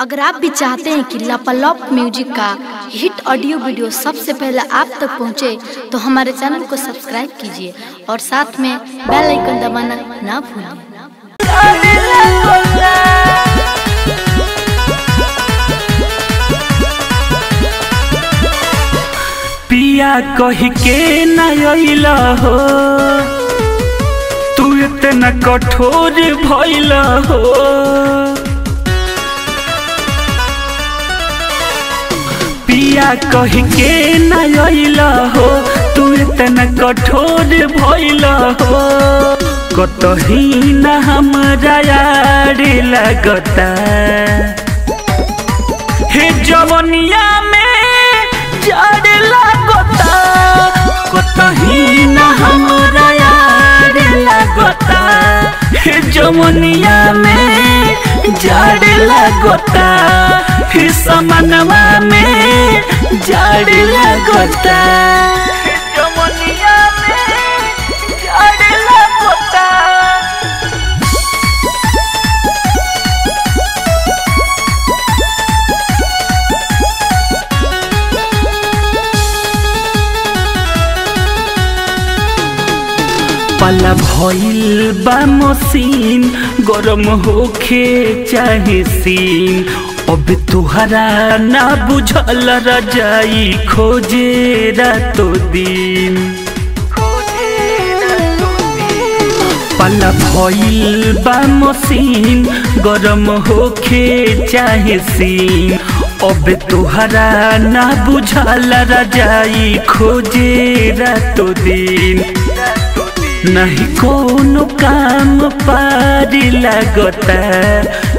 अगर आप भी चाहते हैं कि लापालॉप म्यूजिक का हिट ऑडियो वीडियो सबसे पहले आप तक पहुंचे, तो हमारे चैनल को सब्सक्राइब कीजिए और साथ में बेल आइकन दबाना ना भूलें। पिया कही के नइला हो, तू इतना कठोर भइला हो। पिया कही के नइला हो, तू इतना कठोर भइला हो। कतही न हमरा यार लगता हे जवनिया में जड़ लगता। कतही न हमरा यार लगता हे जवनिया में जड़ लगता। हे समनवा में जड़ लगता। जवनिया में जड़ लगता। पाला भइल बा मशीन, गरम होखे चाहे सीन। अब तुहरा ना बुझल रजाई खोजे रातो दिन। पाला भइल बा मशीन, गरम होखे चाहे सीन। अब तुहरा ना बुझल रजाई खोजे रातो दिन। नहीं कोनो काम पारी लगता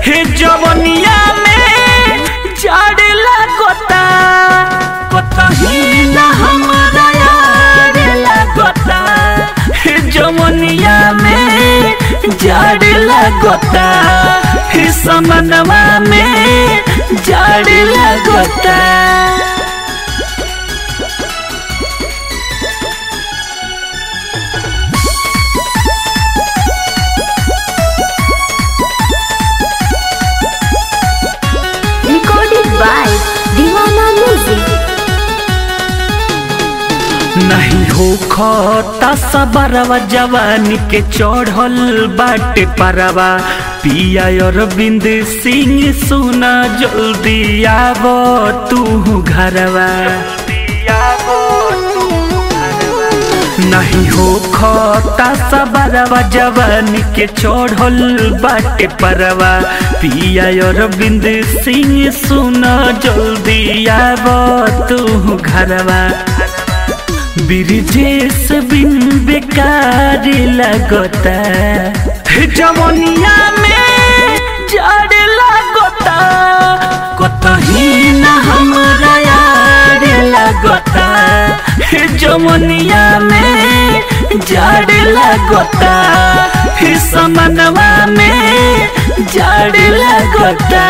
हे जवनिया में जड़ लगता। कतही न हमरा यार लगता हे जवनिया में जड़ लगता। हे समनवा में जड़ लगता। नहीं हो खता सबरवा जवानी के चढ़ल बाटे परवा। पिया अरविंद सिंह सुना जल्दी आव तू घरवा। नहीं हो खता सबरवा जवानी के चढ़ल बाटे परवा। पिया अरविंद सिंह सुना जल्दी आव तू घरवा। बिरजेश बिन बेकार लगता हे जवनिया में जड़ लगता। कतही न हमरा यार लगता हे जवनिया में जड़ लगता। हे समनवा में जड़ लगता।